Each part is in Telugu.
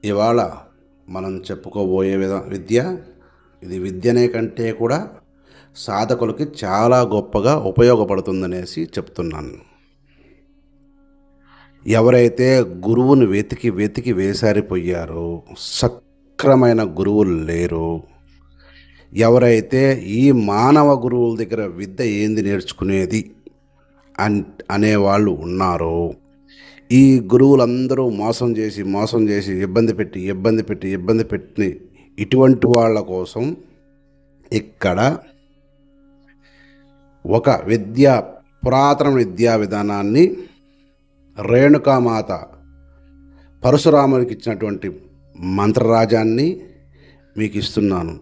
ఇవాళ మనం చెప్పుకోబోయే విద్య ఇది విద్యనే కంటే కూడా సాధకులకి చాలా గొప్పగా ఉపయోగపడుతుందనేసి చెప్తున్నాను. ఎవరైతే గురువుని వెతికి వెతికి వేసారిపోయారో, సక్రమైన గురువులు లేరు, ఎవరైతే ఈ మానవ గురువుల దగ్గర విద్య ఏంది నేర్చుకునేది అనేవాళ్ళు ఉన్నారో, ఈ గురువులందరూ మోసం చేసి ఇబ్బంది పెట్టి ఇటువంటి వాళ్ళ కోసం ఇక్కడ ఒక పురాతన విద్యా విధానాన్ని రేణుకామాత పరశురామునికి ఇచ్చినటువంటి మంత్రరాజాన్ని మీకు ఇస్తున్నాను.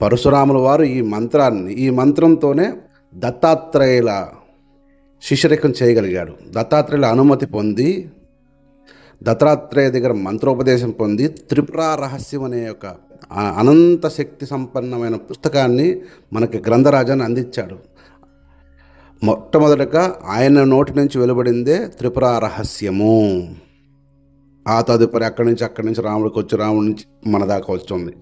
పరశురాముల వారు ఈ మంత్రంతోనే దత్తాత్రేయుల శిష్యరికం చేయగలిగాడు. దత్తాత్రేయుల అనుమతి పొంది, దత్తాత్రేయ దగ్గర మంత్రోపదేశం పొంది త్రిపుర రహస్యం అనే ఒక అనంత శక్తి సంపన్నమైన పుస్తకాన్ని మనకి గ్రంథరాజాన్ని అందించాడు. మొట్టమొదటగా ఆయన నోటి నుంచి వెలువడిందే త్రిపుర రహస్యము. ఆ తదుపరి అక్కడి నుంచి రాముడి నుంచి మన దాకా వస్తుంది.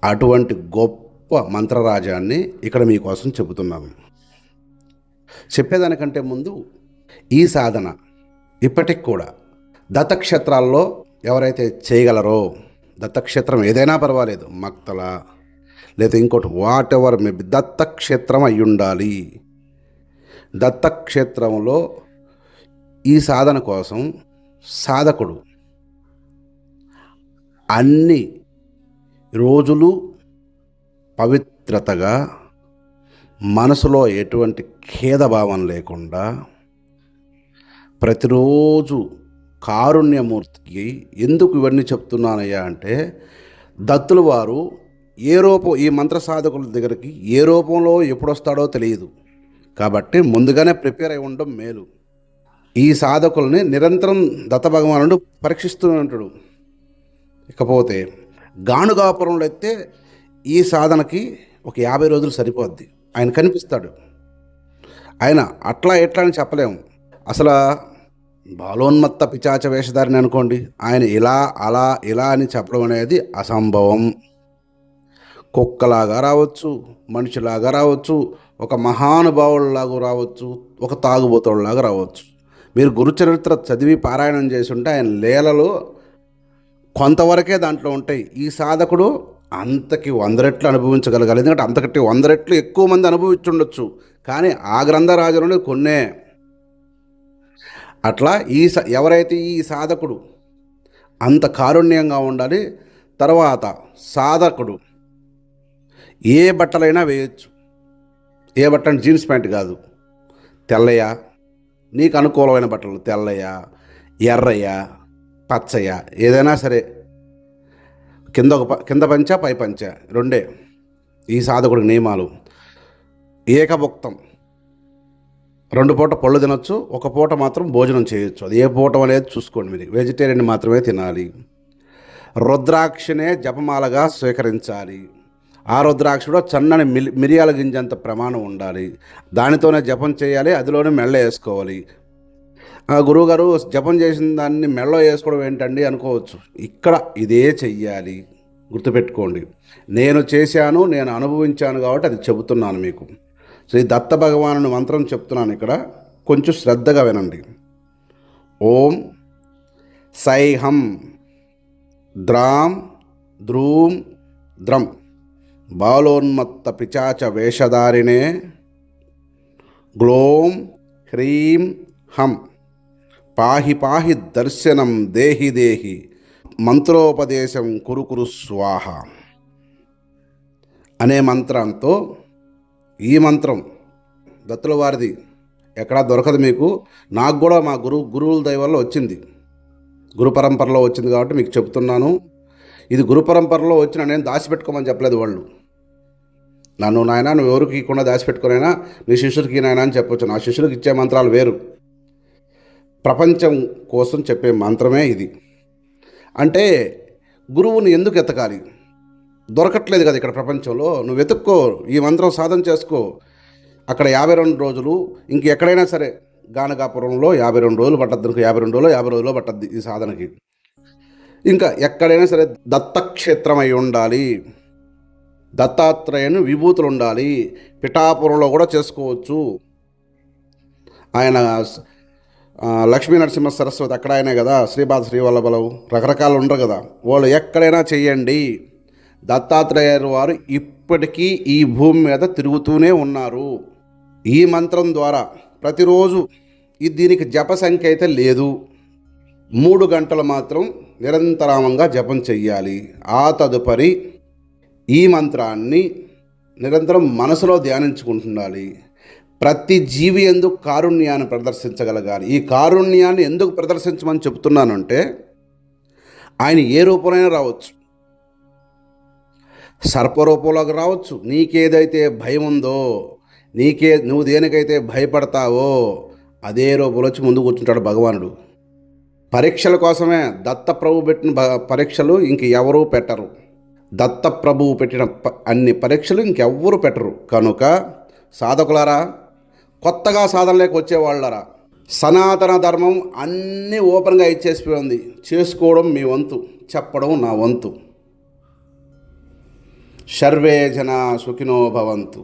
అటువంటి గొప్ప మంత్రరాజాన్ని ఇక్కడ మీకోసం చెబుతున్నాను. చెప్పేదానికంటే ముందు ఈ సాధన ఇప్పటికి కూడా దత్తక్షేత్రాల్లో ఎవరైతే చేయగలరో, దత్తక్షేత్రం ఏదైనా పర్వాలేదు, మక్తల లేదా ఇంకోటి వాట్ ఎవర్ మేబీ దత్తక్షేత్రం అయి ఉండాలి. దత్తక్షేత్రంలో ఈ సాధన కోసం సాధకుడు అన్ని రోజులు పవిత్రతగా, మనసులో ఎటువంటి ఖేదభావం లేకుండా ప్రతిరోజు కారుణ్యమూర్తికి ఎందుకు ఇవన్నీ చెప్తున్నానయ్యా అంటే, దత్తుల వారు ఈ మంత్ర సాధకుల దగ్గరికి ఏ రూపంలో ఎప్పుడొస్తాడో తెలియదు కాబట్టి ముందుగానే ప్రిపేర్ అయి ఉండడం మేలు. ఈ సాధకుల్ని నిరంతరం దత్త భగవానుడు పరీక్షిస్తూ ఉంటాడు. ఇకపోతే గానుగాపురంలో అయితే ఈ సాధనకి ఒక 50 రోజులు సరిపోద్ది. ఆయన కనిపిస్తాడు. ఆయన అట్లా ఎట్లా అని చెప్పలేము. అసలు బాలోన్మత్త పిచాచ వేషధారిని అనుకోండి, ఆయన ఇలా అని చెప్పడం అనేది అసంభవం. కుక్కలాగా రావచ్చు, మనిషిలాగా రావచ్చు, ఒక మహానుభావుడిలాగా రావచ్చు, ఒక తాగుబోతుడిలాగా రావచ్చు. మీరు గురుచరిత్ర చదివి పారాయణం చేసి ఉంటే ఆయన లీలలు కొంతవరకే దాంట్లో ఉంటాయి. ఈ సాధకుడు అంతకి 100 రెట్లు అనుభవించగలగాలి. ఎందుకంటే అంతకంటే 100 రెట్లు ఎక్కువ మంది అనుభవించుండొచ్చు, కానీ ఆ గ్రంథరాజులోనే కొన్నే. అట్లా ఎవరైతే ఈ సాధకుడు అంత కారుణ్యంగా ఉండాలి. తర్వాత సాధకుడు ఏ బట్టలైనా వేయచ్చు. ఏ బట్టలు, జీన్స్ ప్యాంట్ కాదు, తెల్లయ్య, నీకు అనుకూలమైన బట్టలు, తెల్లయ్య, ఎర్రయ్య, పచ్చయ్య, ఏదైనా సరే, కింద పంచ పై పంచ రెండే ఈ సాధకుడికి నియమాలు. ఏకభుక్తం, 2 పూట పళ్ళు తినొచ్చు, 1 పూట మాత్రం భోజనం చేయొచ్చు. అది ఏ పూట అనేది చూసుకోండి. మీరు వెజిటేరియన్ మాత్రమే తినాలి. రుద్రాక్షనే జపమాలగా స్వీకరించాలి. ఆ రుద్రాక్షలో సన్నని మిరియాల గింజంత ప్రమాణం ఉండాలి. దానితోనే జపం చేయాలి. అదిలోనే మెళ్ళ వేసుకోవాలి. గురువుగారు జపం చేసిన దాన్ని మెళ్ళ వేసుకోవడం ఏంటండి అనుకోవచ్చు. ఇక్కడ ఇదే చెయ్యాలి. గుర్తుపెట్టుకోండి, నేను చేశాను, నేను అనుభవించాను కాబట్టి అది చెబుతున్నాను మీకు. శ్రీ దత్త భగవానుని మంత్రం చెప్తున్నాను ఇక్కడ, కొంచెం శ్రద్ధగా వినండి. ఓం సైహం ద్రాం ద్రూం ద్రం బాలోన్మత్త పిచాచ వేషధారిణే గ్లోం హ్రీం హం పాహి దర్శనం దేహి మంత్రోపదేశం కురు స్వాహ అనే మంత్రంతో, ఈ మంత్రం దత్తుల వారిది, ఎక్కడా దొరకదు మీకు. నాకు కూడా మా గురువుల దయ వల్ల వచ్చింది, గురు పరంపరలో వచ్చింది కాబట్టి మీకు చెప్తున్నాను. ఇది గురు పరంపరలో వచ్చిన, నేను దాచిపెట్టుకోమని చెప్పలేదు వాళ్ళు. నన్ను నాయన నువ్వు ఎవరికి ఇవ్వకుండా దాచిపెట్టుకునైనా నీ శిష్యుడికి నాయన అని చెప్పొచ్చు. నా శిష్యుడికి ఇచ్చే మంత్రాలు వేరు. ప్రపంచం కోసం చెప్పే మంత్రమే ఇది. అంటే గురువుని ఎందుకు ఎతకాలి? దొరకట్లేదు కదా ఇక్కడ ప్రపంచంలో. నువ్వు వెతుక్కో, ఈ మంత్రం సాధన చేసుకో. అక్కడ 52 రోజులు, ఇంకెక్కడైనా సరే గానగాపురంలో 52 రోజులు పట్టద్దు. 52 రోజులు 50 రోజులు పట్టద్ది ఈ సాధనకి. ఇంకా ఎక్కడైనా సరే దత్తక్షేత్రం అయి ఉండాలి, దత్తాత్రేయుని విభూతులు ఉండాలి. పిఠాపురంలో కూడా చేసుకోవచ్చు. ఆయన లక్ష్మీ నరసింహ సరస్వతి అక్కడ ఆయనే కదా, శ్రీపాద శ్రీవల్లభలు రకరకాలు ఉండరు కదా, వాళ్ళు ఎక్కడైనా చెయ్యండి. దత్తాత్రేయ వారు ఇప్పటికీ ఈ భూమి మీద తిరుగుతూనే ఉన్నారు. ఈ మంత్రం ద్వారా ప్రతిరోజు దీనికి జప సంఖ్య అయితే లేదు, 3 గంటలు మాత్రం నిరంతరామంగా జపం చెయ్యాలి. ఆ తదుపరి ఈ మంత్రాన్ని నిరంతరం మనసులో ధ్యానించుకుంటుండాలి. ప్రతి జీవి ఎందుకు కారుణ్యాన్ని ప్రదర్శించగలగాలి. ఈ కారుణ్యాన్ని ఎందుకు ప్రదర్శించమని చెప్తున్నానంటే, ఆయన ఏ రూపంలోనే రావచ్చు, సర్పరూపంలోకి రావచ్చు. నీకేదైతే భయం ఉందో, నువ్వు దేనికైతే భయపడతావో అదే రూపంలో వచ్చి ముందు కూర్చుంటాడు భగవానుడు. పరీక్షల కోసమే దత్తప్రభు పెట్టిన పరీక్షలు ఇంక ఎవరూ పెట్టరు. దత్తప్రభువు పెట్టిన అన్ని పరీక్షలు ఇంకెవ్వరూ పెట్టరు. కనుక సాధకులారా, కొత్తగా సాధనలోకి వచ్చేవాళ్ళరా, సనాతన ధర్మం అన్నీ ఓపెన్గా ఇచ్చేసిపోయింది. చేసుకోవడం మీ వంతు, చెప్పడం నా వంతు. సర్వే జనా సుఖినో భవంతు.